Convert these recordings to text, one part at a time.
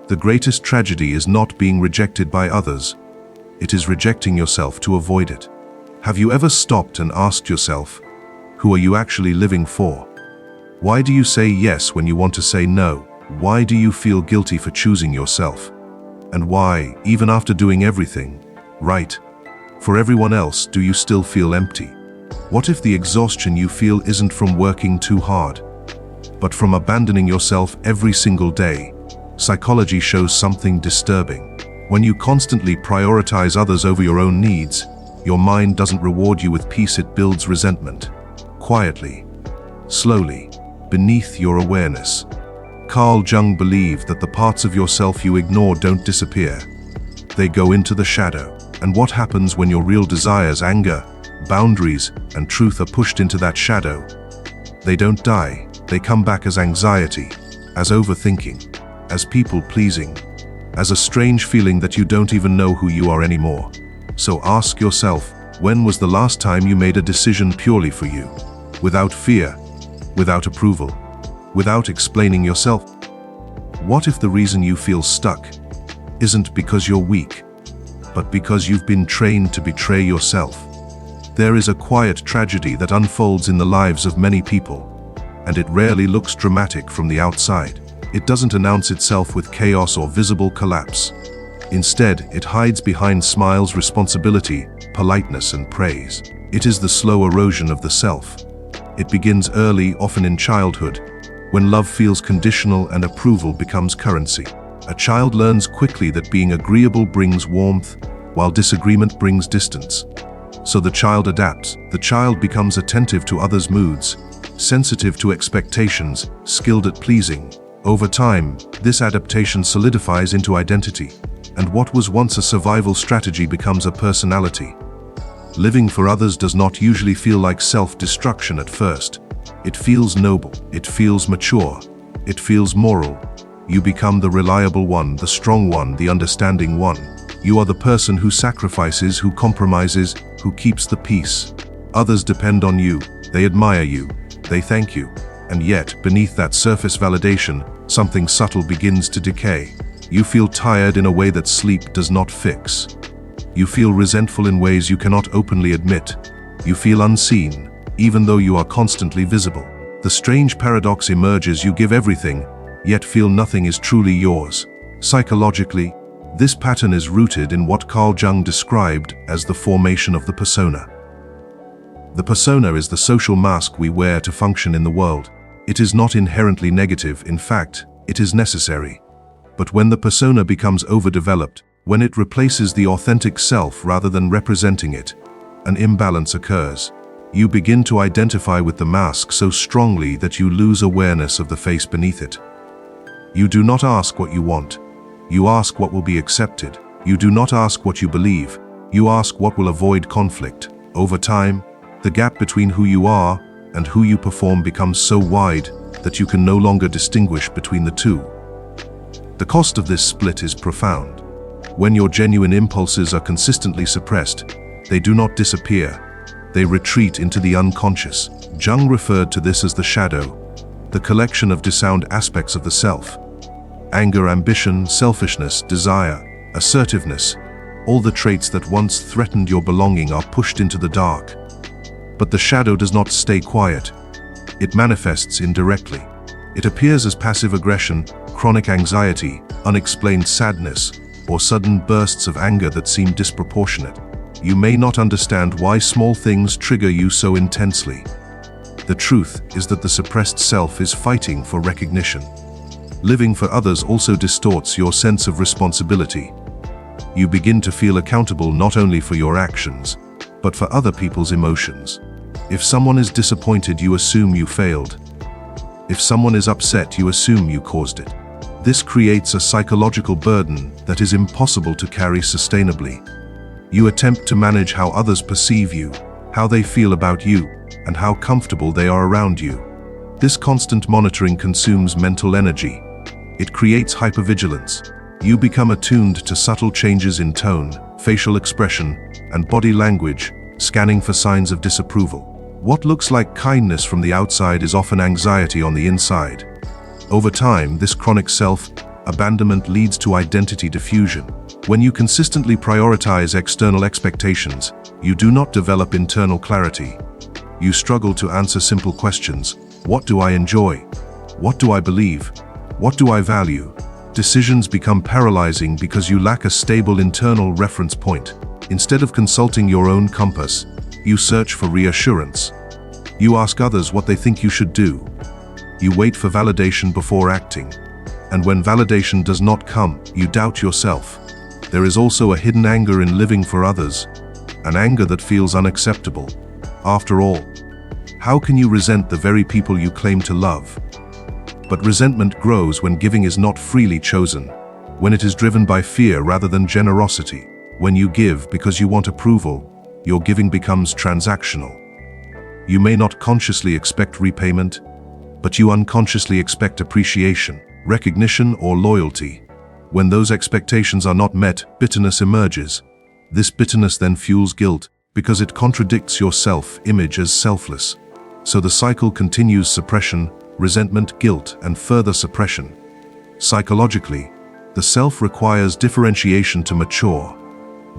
The greatest tragedy is not being rejected by others. It is rejecting yourself to avoid it. Have you ever stopped and asked yourself, who are you actually living for? Why do you say yes when you want to say no? Why do you feel guilty for choosing yourself? And why, even after doing everything right for everyone else, do you still feel empty? What if the exhaustion you feel isn't from working too hard, but from abandoning yourself every single day? Psychology shows something disturbing. When you constantly prioritize others over your own needs, your mind doesn't reward you with peace, it builds resentment. Quietly, slowly, beneath your awareness. Carl Jung believed that the parts of yourself you ignore don't disappear. They go into the shadow. And what happens when your real desires, anger, boundaries, and truth are pushed into that shadow? They don't die. They come back as anxiety, as overthinking, as people-pleasing, as a strange feeling that you don't even know who you are anymore. So ask yourself, when was the last time you made a decision purely for you? Without fear, without approval, without explaining yourself? What if the reason you feel stuck isn't because you're weak, but because you've been trained to betray yourself? There is a quiet tragedy that unfolds in the lives of many people, and it rarely looks dramatic from the outside. It doesn't announce itself with chaos or visible collapse. Instead, it hides behind smiles, responsibility, politeness, and praise. It is the slow erosion of the self. It begins early, often in childhood, when love feels conditional and approval becomes currency. A child learns quickly that being agreeable brings warmth, while disagreement brings distance. So the child adapts. The child becomes attentive to others' moods, sensitive to expectations, skilled at pleasing. Over time, this adaptation solidifies into identity, and what was once a survival strategy becomes a personality. Living for others does not usually feel like self-destruction at first. It feels noble, it feels mature, it feels moral. You become the reliable one, the strong one, the understanding one. You are the person who sacrifices, who compromises, who keeps the peace. Others depend on you, they admire you, they thank you. And yet, beneath that surface validation, something subtle begins to decay. You feel tired in a way that sleep does not fix. You feel resentful in ways you cannot openly admit. You feel unseen, even though you are constantly visible. The strange paradox emerges: you give everything, yet feel nothing is truly yours. Psychologically, this pattern is rooted in what Carl Jung described as the formation of the persona. The persona is the social mask we wear to function in the world. It is not inherently negative, in fact, it is necessary. But when the persona becomes overdeveloped, when it replaces the authentic self rather than representing it, an imbalance occurs. You begin to identify with the mask so strongly that you lose awareness of the face beneath it. You do not ask what you want. You ask what will be accepted. You do not ask what you believe. You ask what will avoid conflict. Over time, the gap between who you are and who you perform becomes so wide that you can no longer distinguish between the two. The cost of this split is profound. When your genuine impulses are consistently suppressed, they do not disappear. They retreat into the unconscious. Jung referred to this as the shadow, the collection of disowned aspects of the self. Anger, ambition, selfishness, desire, assertiveness, all the traits that once threatened your belonging are pushed into the dark. But the shadow does not stay quiet. It manifests indirectly. It appears as passive aggression, chronic anxiety, unexplained sadness, or sudden bursts of anger that seem disproportionate. You may not understand why small things trigger you so intensely. The truth is that the suppressed self is fighting for recognition. Living for others also distorts your sense of responsibility. You begin to feel accountable not only for your actions, but for other people's emotions. If someone is disappointed, you assume you failed. If someone is upset, you assume you caused it. This creates a psychological burden that is impossible to carry sustainably. You attempt to manage how others perceive you, how they feel about you, and how comfortable they are around you. This constant monitoring consumes mental energy. It creates hypervigilance. You become attuned to subtle changes in tone, facial expression, and body language, scanning for signs of disapproval. What looks like kindness from the outside is often anxiety on the inside. Over time, this chronic Abandonment leads to identity diffusion. When you consistently prioritize external expectations, you do not develop internal clarity. You struggle to answer simple questions. What do I enjoy? What do I believe? What do I value? Decisions become paralyzing because you lack a stable internal reference point. Instead of consulting your own compass, you search for reassurance. You ask others what they think you should do. You wait for validation before acting. And when validation does not come, you doubt yourself. There is also a hidden anger in living for others, an anger that feels unacceptable. After all, how can you resent the very people you claim to love? But resentment grows when giving is not freely chosen, when it is driven by fear rather than generosity. When you give because you want approval, your giving becomes transactional. You may not consciously expect repayment, but you unconsciously expect appreciation, recognition, or loyalty. When those expectations are not met, bitterness emerges. This bitterness then fuels guilt because it contradicts your self-image as selfless. So the cycle continues: suppression, resentment, guilt, and further suppression. Psychologically, the self requires differentiation to mature.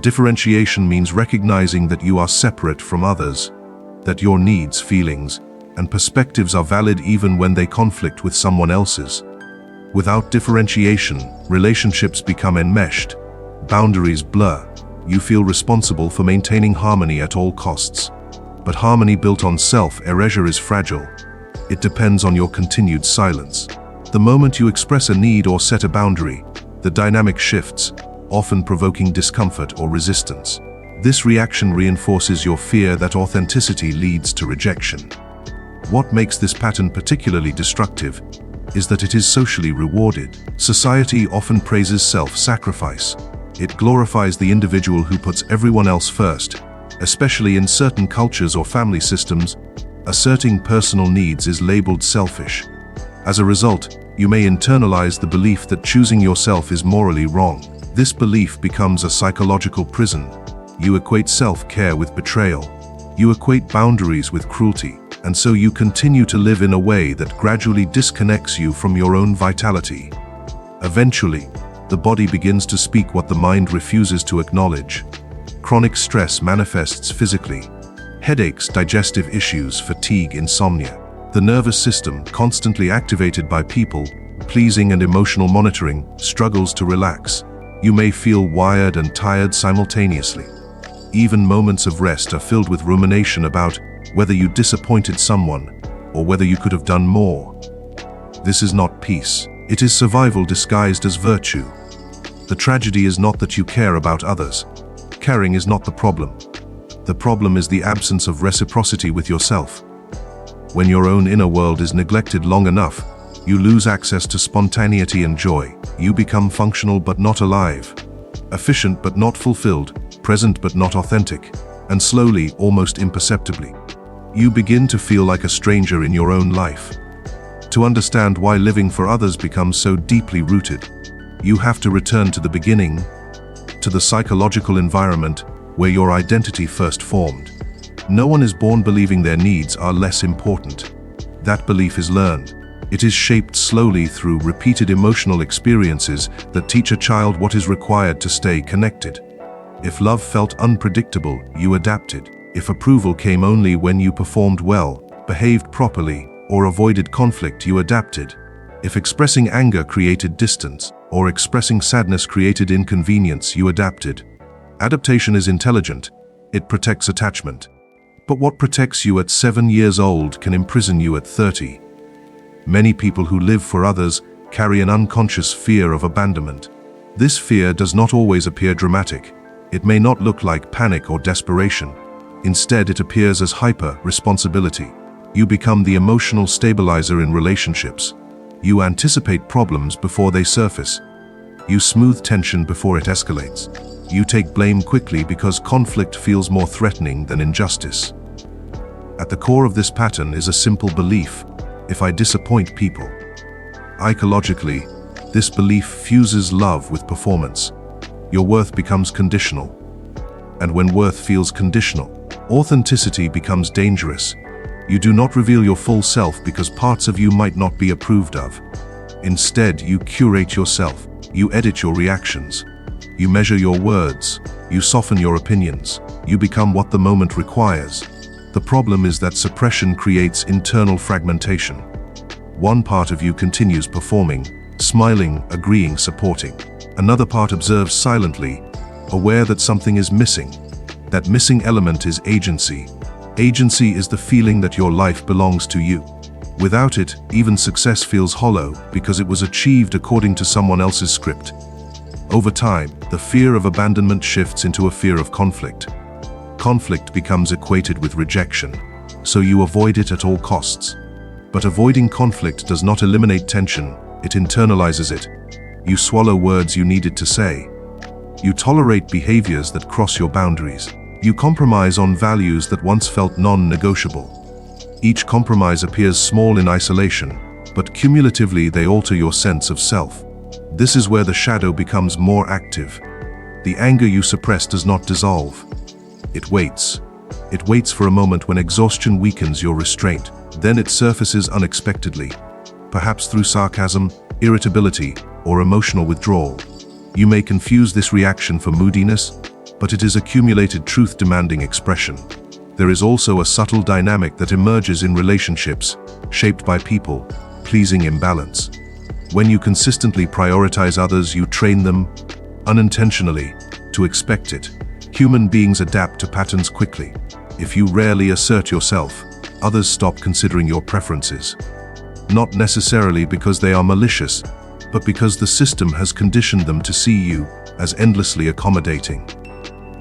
Differentiation means recognizing that you are separate from others, that your needs, feelings, and perspectives are valid even when they conflict with someone else's. Without differentiation, relationships become enmeshed, boundaries blur. You feel responsible for maintaining harmony at all costs. But harmony built on self-erasure is fragile. It depends on your continued silence. The moment you express a need or set a boundary, the dynamic shifts, often provoking discomfort or resistance. This reaction reinforces your fear that authenticity leads to rejection. What makes this pattern particularly destructive is that it is socially rewarded. Society often praises self-sacrifice. It glorifies the individual who puts everyone else first. Especially in certain cultures or family systems, asserting personal needs is labeled selfish. As a result, you may internalize the belief that choosing yourself is morally wrong. This belief becomes a psychological prison. You equate self-care with betrayal. You equate boundaries with cruelty. And so you continue to live in a way that gradually disconnects you from your own vitality. Eventually, the body begins to speak what the mind refuses to acknowledge. Chronic stress manifests physically. Headaches, digestive issues, fatigue, insomnia. The nervous system, constantly activated by people, pleasing and emotional monitoring, struggles to relax. You may feel wired and tired simultaneously. Even moments of rest are filled with rumination about whether you disappointed someone or whether you could have done more. This is not peace. It is survival disguised as virtue. The tragedy is not that you care about others. Caring is not the problem. The problem is the absence of reciprocity with yourself. When your own inner world is neglected long enough, you lose access to spontaneity and joy. You become functional but not alive, efficient but not fulfilled, present but not authentic, and slowly, almost imperceptibly, you begin to feel like a stranger in your own life. To understand why living for others becomes so deeply rooted, you have to return to the beginning, to the psychological environment where your identity first formed. No one is born believing their needs are less important. That belief is learned. It is shaped slowly through repeated emotional experiences that teach a child what is required to stay connected. If love felt unpredictable, you adapted. If approval came only when you performed well, behaved properly, or avoided conflict, you adapted. If expressing anger created distance, or expressing sadness created inconvenience, you adapted. Adaptation is intelligent. It protects attachment. But what protects you at 7 years old can imprison you at 30. Many people who live for others carry an unconscious fear of abandonment. This fear does not always appear dramatic. It may not look like panic or desperation. Instead, it appears as hyper-responsibility. You become the emotional stabilizer in relationships. You anticipate problems before they surface. You smooth tension before it escalates. You take blame quickly because conflict feels more threatening than injustice. At the core of this pattern is a simple belief: if I disappoint people. Psychologically, this belief fuses love with performance. Your worth becomes conditional. And when worth feels conditional, authenticity becomes dangerous. You do not reveal your full self because parts of you might not be approved of. Instead, you curate yourself. You edit your reactions. You measure your words. You soften your opinions. You become what the moment requires. The problem is that suppression creates internal fragmentation. One part of you continues performing, smiling, agreeing, supporting. Another part observes silently, aware that something is missing. That missing element is agency. Agency is the feeling that your life belongs to you. Without it, even success feels hollow because it was achieved according to someone else's script. Over time, the fear of abandonment shifts into a fear of conflict. Conflict becomes equated with rejection, so you avoid it at all costs. But avoiding conflict does not eliminate tension, it internalizes it. You swallow words you needed to say. You tolerate behaviors that cross your boundaries. You compromise on values that once felt non-negotiable. Each compromise appears small in isolation, but cumulatively they alter your sense of self. This is where the shadow becomes more active. The anger you suppress does not dissolve. It waits. It waits for a moment when exhaustion weakens your restraint. Then it surfaces unexpectedly, perhaps through sarcasm, irritability, or emotional withdrawal. You may confuse this reaction for moodiness, but it is accumulated truth-demanding expression. There is also a subtle dynamic that emerges in relationships, shaped by people-pleasing imbalance. When you consistently prioritize others, you train them, unintentionally, to expect it. Human beings adapt to patterns quickly. If you rarely assert yourself, others stop considering your preferences. Not necessarily because they are malicious, but because the system has conditioned them to see you as endlessly accommodating.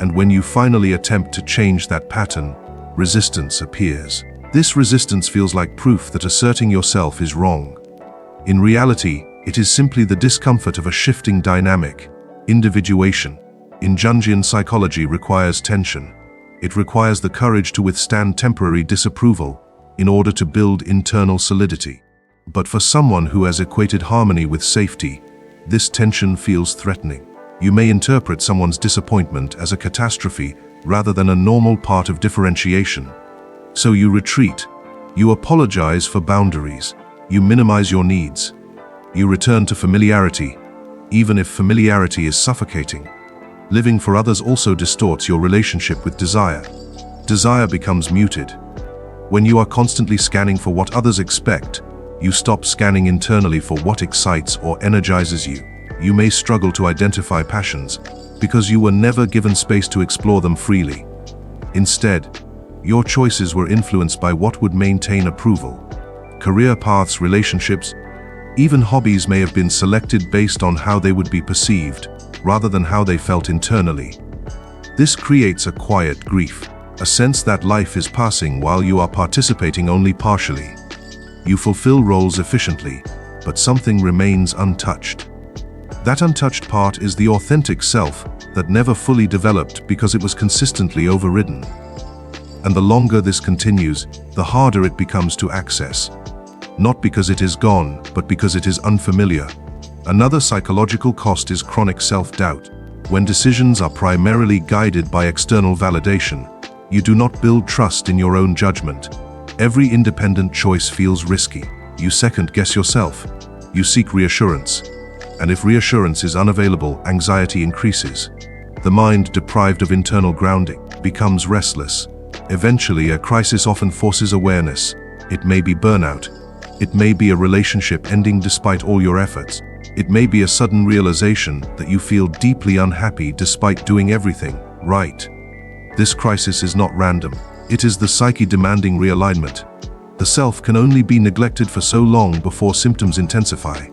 And when you finally attempt to change that pattern, resistance appears. This resistance feels like proof that asserting yourself is wrong. In reality, it is simply the discomfort of a shifting dynamic. Individuation, in Jungian psychology, requires tension. It requires the courage to withstand temporary disapproval in order to build internal solidity. But for someone who has equated harmony with safety, this tension feels threatening. You may interpret someone's disappointment as a catastrophe rather than a normal part of differentiation. So you retreat. You apologize for boundaries. You minimize your needs. You return to familiarity, even if familiarity is suffocating. Living for others also distorts your relationship with desire. Desire becomes muted. When you are constantly scanning for what others expect, you stop scanning internally for what excites or energizes you. You may struggle to identify passions because you were never given space to explore them freely. Instead, your choices were influenced by what would maintain approval. Career paths, relationships, even hobbies may have been selected based on how they would be perceived, rather than how they felt internally. This creates a quiet grief, a sense that life is passing while you are participating only partially. You fulfill roles efficiently, but something remains untouched. That untouched part is the authentic self that never fully developed because it was consistently overridden. And the longer this continues, the harder it becomes to access. Not because it is gone, but because it is unfamiliar. Another psychological cost is chronic self-doubt. When decisions are primarily guided by external validation, you do not build trust in your own judgment. Every independent choice feels risky. You second-guess yourself. You seek reassurance. And if reassurance is unavailable, anxiety increases. The mind, deprived of internal grounding, becomes restless. Eventually, a crisis often forces awareness. It may be burnout. It may be a relationship ending despite all your efforts. It may be a sudden realization that you feel deeply unhappy despite doing everything right. This crisis is not random. It is the psyche demanding realignment. The self can only be neglected for so long before symptoms intensify.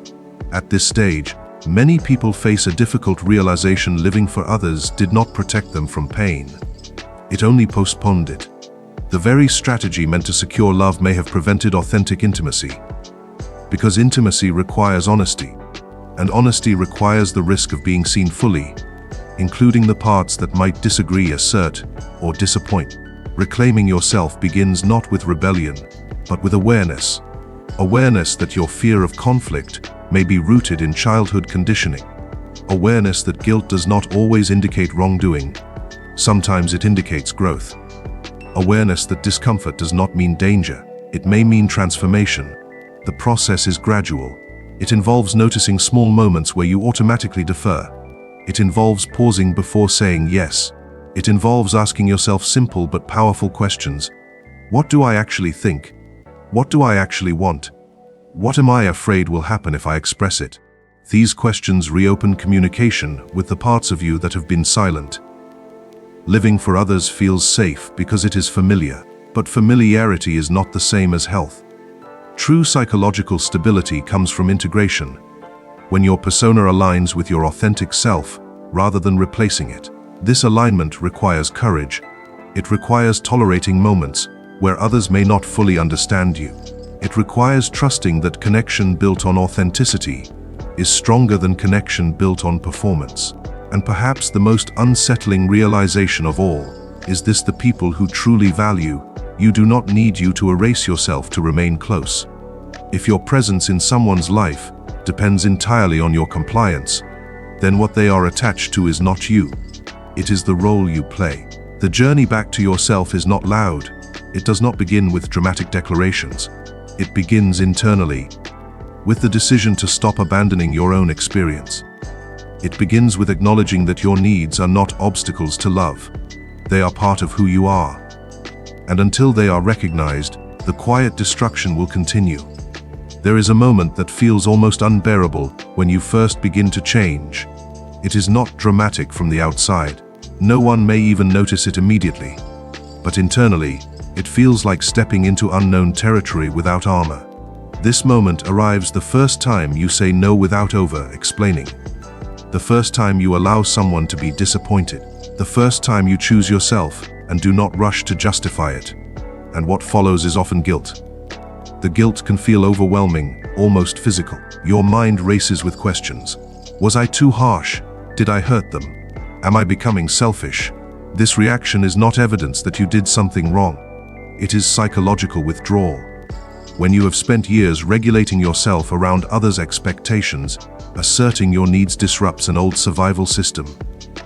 At this stage, many people face a difficult realization: living for others did not protect them from pain. It only postponed it. The very strategy meant to secure love may have prevented authentic intimacy. Because intimacy requires honesty, and honesty requires the risk of being seen fully, including the parts that might disagree, assert, or disappoint. Reclaiming yourself begins not with rebellion, but with awareness. Awareness that your fear of conflict may be rooted in childhood conditioning. Awareness that guilt does not always indicate wrongdoing. Sometimes it indicates growth. Awareness that discomfort does not mean danger. It may mean transformation. The process is gradual. It involves noticing small moments where you automatically defer. It involves pausing before saying yes. It involves asking yourself simple but powerful questions. What do I actually think? What do I actually want? What am I afraid will happen if I express it? These questions reopen communication with the parts of you that have been silent. Living for others feels safe because it is familiar, but familiarity is not the same as health. True psychological stability comes from integration, when your persona aligns with your authentic self rather than replacing it. This alignment requires courage. It requires tolerating moments where others may not fully understand you. It requires trusting that connection built on authenticity is stronger than connection built on performance. And perhaps the most unsettling realization of all is this: the people who truly value you do not need you to erase yourself to remain close. If your presence in someone's life depends entirely on your compliance, then what they are attached to is not you. It is the role you play. The journey back to yourself is not loud. It does not begin with dramatic declarations. It begins internally, with the decision to stop abandoning your own experience. It begins with acknowledging that your needs are not obstacles to love. They are part of who you are. And until they are recognized, the quiet destruction will continue. There is a moment that feels almost unbearable when you first begin to change. It is not dramatic from the outside. No one may even notice it immediately. But internally, it feels like stepping into unknown territory without armor. This moment arrives the first time you say no without over-explaining. The first time you allow someone to be disappointed. The first time you choose yourself and do not rush to justify it. And what follows is often guilt. The guilt can feel overwhelming, almost physical. Your mind races with questions. Was I too harsh? Did I hurt them? Am I becoming selfish? This reaction is not evidence that you did something wrong. It is psychological withdrawal. When you have spent years regulating yourself around others' expectations, asserting your needs disrupts an old survival system.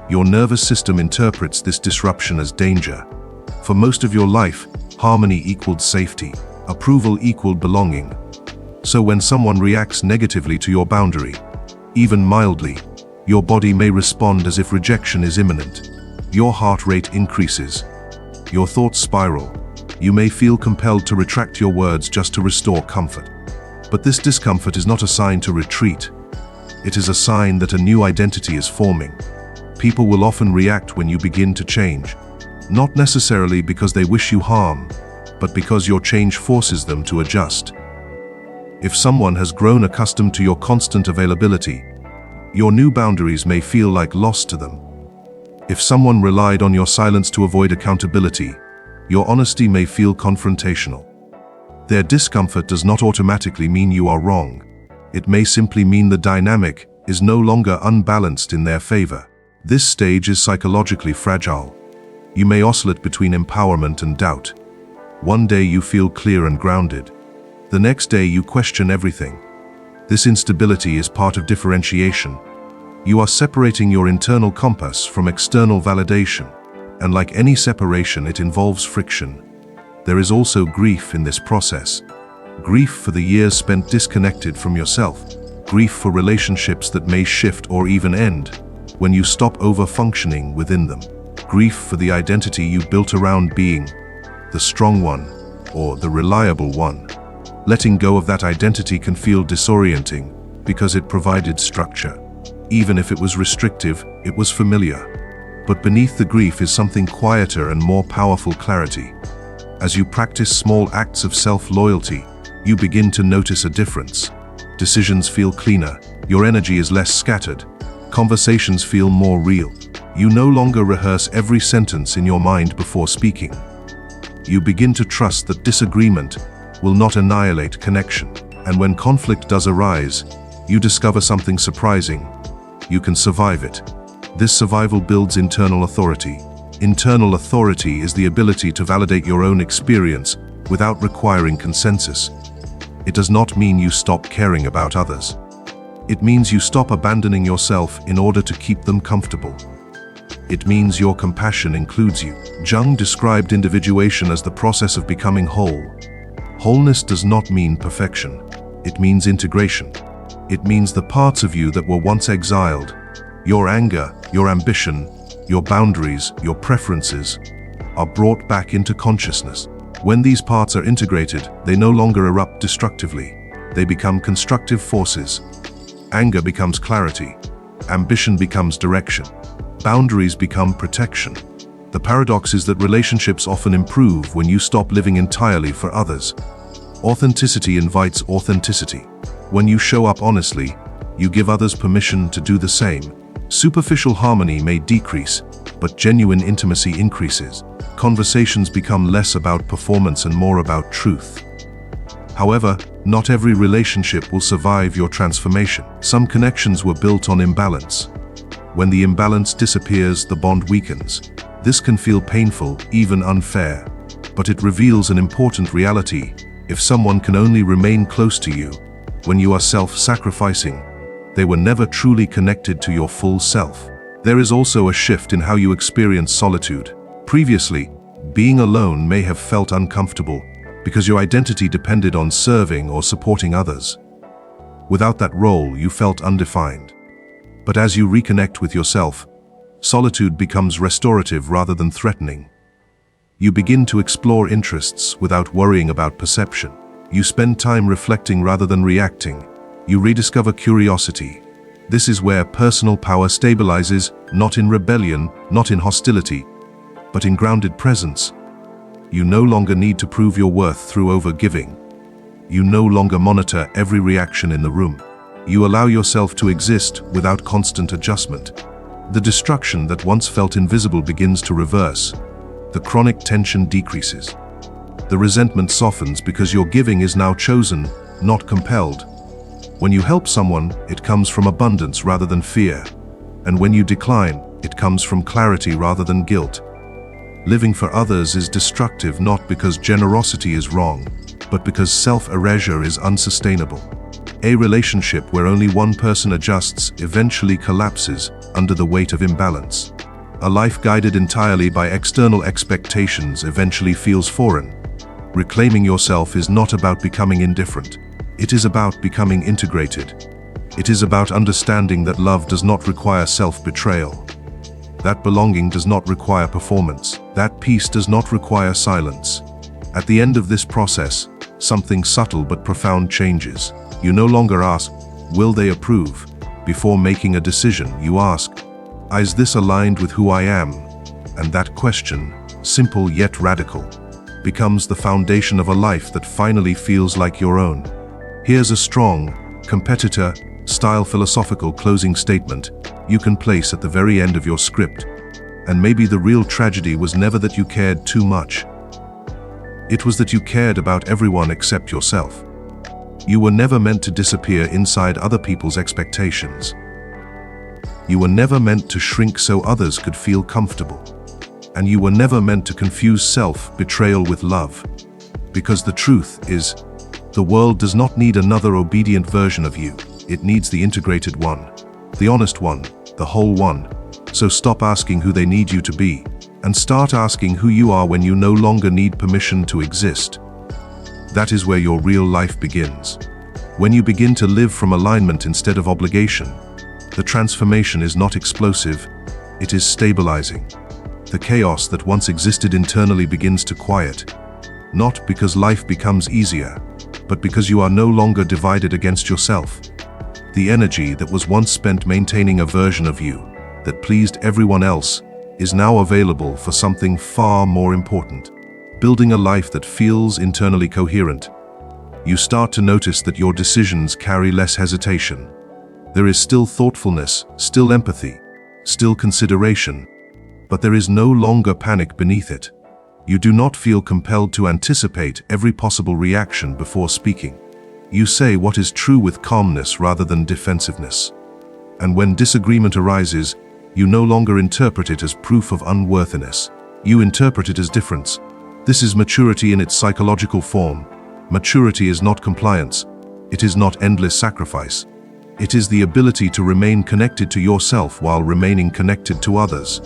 Your nervous system interprets this disruption as danger. For most of your life, harmony equaled safety. Approval equaled belonging. So when someone reacts negatively to your boundary, even mildly, your body may respond as if rejection is imminent. Your heart rate increases. Your thoughts spiral. You may feel compelled to retract your words just to restore comfort. But this discomfort is not a sign to retreat. It is a sign that a new identity is forming. People will often react when you begin to change, not necessarily because they wish you harm, but because your change forces them to adjust. If someone has grown accustomed to your constant availability, your new boundaries may feel like loss to them. If someone relied on your silence to avoid accountability, your honesty may feel confrontational. Their discomfort does not automatically mean you are wrong. It may simply mean the dynamic is no longer unbalanced in their favor. This stage is psychologically fragile. You may oscillate between empowerment and doubt. One day you feel clear and grounded. The next day you question everything. This instability is part of differentiation. You are separating your internal compass from external validation. And like any separation, it involves friction. There is also grief in this process. Grief for the years spent disconnected from yourself. Grief for relationships that may shift or even end when you stop over-functioning within them. Grief for the identity you built around being the strong one or the reliable one. Letting go of that identity can feel disorienting because it provided structure. Even if it was restrictive, it was familiar. But beneath the grief is something quieter and more powerful: clarity. As you practice small acts of self-loyalty, you begin to notice a difference. Decisions feel cleaner, your energy is less scattered, conversations feel more real. You no longer rehearse every sentence in your mind before speaking. You begin to trust that disagreement will not annihilate connection. And when conflict does arise, you discover something surprising. You can survive it. This survival builds internal authority. Internal authority is the ability to validate your own experience without requiring consensus. It does not mean you stop caring about others. It means you stop abandoning yourself in order to keep them comfortable. It means your compassion includes you. Jung described individuation as the process of becoming whole. Wholeness does not mean perfection. It means integration. It means the parts of you that were once exiled, your anger, your ambition, your boundaries, your preferences, are brought back into consciousness. When these parts are integrated, they no longer erupt destructively. They become constructive forces. Anger becomes clarity. Ambition becomes direction. Boundaries become protection. The paradox is that relationships often improve when you stop living entirely for others. Authenticity invites authenticity. When you show up honestly, you give others permission to do the same. Superficial harmony may decrease, but genuine intimacy increases. Conversations become less about performance and more about truth. However, not every relationship will survive your transformation. Some connections were built on imbalance. When the imbalance disappears, the bond weakens. This can feel painful, even unfair, but it reveals an important reality. If someone can only remain close to you when you are self-sacrificing, they were never truly connected to your full self. There is also a shift in how you experience solitude. Previously, being alone may have felt uncomfortable because your identity depended on serving or supporting others. Without that role, you felt undefined. But as you reconnect with yourself, solitude becomes restorative rather than threatening. You begin to explore interests without worrying about perception. You spend time reflecting rather than reacting. You rediscover curiosity. This is where personal power stabilizes, not in rebellion, not in hostility, but in grounded presence. You no longer need to prove your worth through overgiving. You no longer monitor every reaction in the room. You allow yourself to exist without constant adjustment. The destruction that once felt invisible begins to reverse. The chronic tension decreases. The resentment softens because your giving is now chosen, not compelled. When you help someone, it comes from abundance rather than fear. And when you decline, it comes from clarity rather than guilt. Living for others is destructive not because generosity is wrong, but because self-erasure is unsustainable. A relationship where only one person adjusts eventually collapses under the weight of imbalance. A life guided entirely by external expectations eventually feels foreign. Reclaiming yourself is not about becoming indifferent. It is about becoming integrated. It is about understanding that love does not require self-betrayal. That belonging does not require performance. That peace does not require silence. At the end of this process, something subtle but profound changes. You no longer ask, will they approve? Before making a decision, you ask, is this aligned with who I am? And that question, simple yet radical, becomes the foundation of a life that finally feels like your own. Here's a strong, competitor-style philosophical closing statement you can place at the very end of your script. And maybe the real tragedy was never that you cared too much. It was that you cared about everyone except yourself. You were never meant to disappear inside other people's expectations. You were never meant to shrink so others could feel comfortable. And you were never meant to confuse self-betrayal with love. Because the truth is, the world does not need another obedient version of you. It needs the integrated one, the honest one, the whole one. So stop asking who they need you to be, and start asking who you are when you no longer need permission to exist. That is where your real life begins. When you begin to live from alignment instead of obligation, the transformation is not explosive, it is stabilizing. The chaos that once existed internally begins to quiet, not because life becomes easier, but because you are no longer divided against yourself. The energy that was once spent maintaining a version of you that pleased everyone else is now available for something far more important. Building a life that feels internally coherent. You start to notice that your decisions carry less hesitation. There is still thoughtfulness, still empathy, still consideration, but there is no longer panic beneath it. You do not feel compelled to anticipate every possible reaction before speaking. You say what is true with calmness rather than defensiveness. And when disagreement arises, you no longer interpret it as proof of unworthiness. You interpret it as difference. This is maturity in its psychological form. Maturity is not compliance. It is not endless sacrifice. It is the ability to remain connected to yourself while remaining connected to others.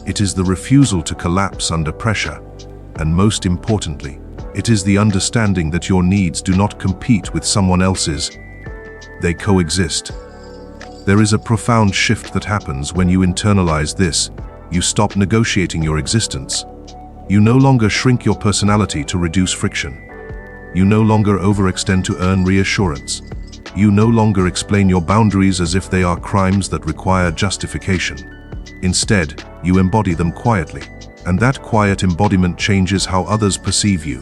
It is the refusal to collapse under pressure. And most importantly, it is the understanding that your needs do not compete with someone else's. They coexist. There is a profound shift that happens when you internalize this. You stop negotiating your existence. You no longer shrink your personality to reduce friction. You no longer overextend to earn reassurance. You no longer explain your boundaries as if they are crimes that require justification. Instead, you embody them quietly, and that quiet embodiment changes how others perceive you.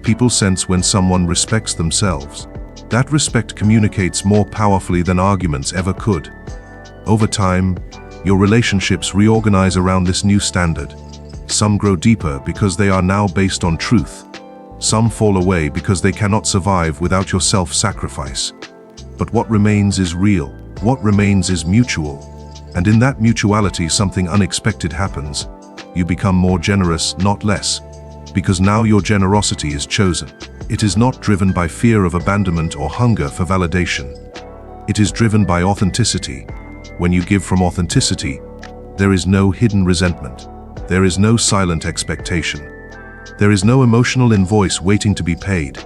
People sense when someone respects themselves. That respect communicates more powerfully than arguments ever could. Over time, your relationships reorganize around this new standard. Some grow deeper because they are now based on truth. Some fall away because they cannot survive without your self-sacrifice. But what remains is real. What remains is mutual. And in that mutuality, something unexpected happens. You become more generous, not less. Because now your generosity is chosen. It is not driven by fear of abandonment or hunger for validation. It is driven by authenticity. When you give from authenticity, there is no hidden resentment. There is no silent expectation. There is no emotional invoice waiting to be paid.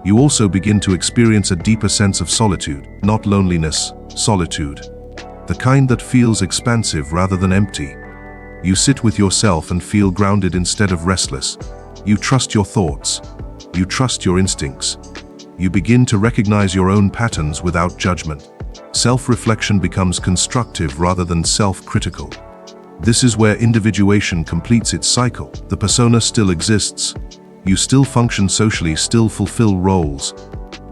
You also begin to experience a deeper sense of solitude, not loneliness, solitude. The kind that feels expansive rather than empty. You sit with yourself and feel grounded instead of restless. You trust your thoughts. You trust your instincts. You begin to recognize your own patterns without judgment. Self-reflection becomes constructive rather than self-critical. This is where individuation completes its cycle. The persona still exists. You still function socially, still fulfill roles,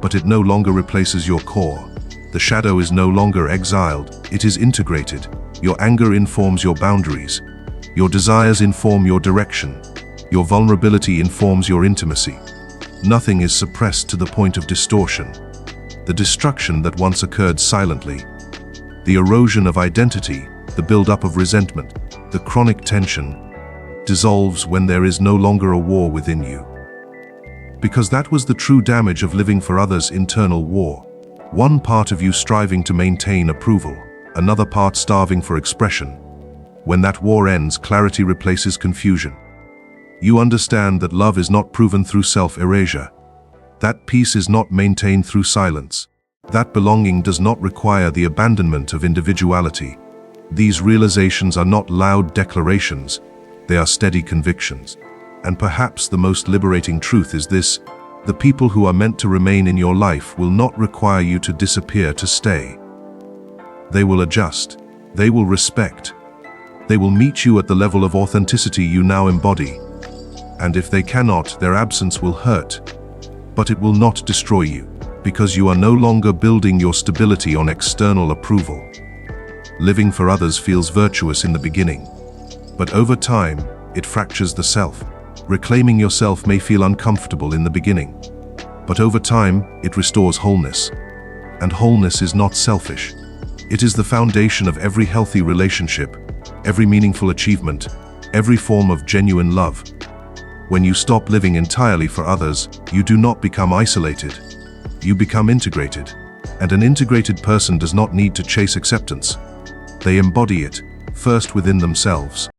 but it no longer replaces your core. The shadow is no longer exiled, it is integrated. Your anger informs your boundaries. Your desires inform your direction. Your vulnerability informs your intimacy. Nothing is suppressed to the point of distortion. The destruction that once occurred silently, the erosion of identity, the buildup of resentment, the chronic tension, dissolves when there is no longer a war within you. Because that was the true damage of living for others' internal war. One part of you striving to maintain approval, another part starving for expression. When that war ends, clarity replaces confusion. You understand that love is not proven through self-erasure. That peace is not maintained through silence. That belonging does not require the abandonment of individuality. These realizations are not loud declarations, they are steady convictions. And perhaps the most liberating truth is this: the people who are meant to remain in your life will not require you to disappear to stay. They will adjust. They will respect. They will meet you at the level of authenticity you now embody. And if they cannot, their absence will hurt. But it will not destroy you, because you are no longer building your stability on external approval. Living for others feels virtuous in the beginning, but over time, it fractures the self. Reclaiming yourself may feel uncomfortable in the beginning, but over time, it restores wholeness. And wholeness is not selfish. It is the foundation of every healthy relationship, every meaningful achievement, every form of genuine love. When you stop living entirely for others, you do not become isolated. You become integrated. And an integrated person does not need to chase acceptance. They embody it, first within themselves.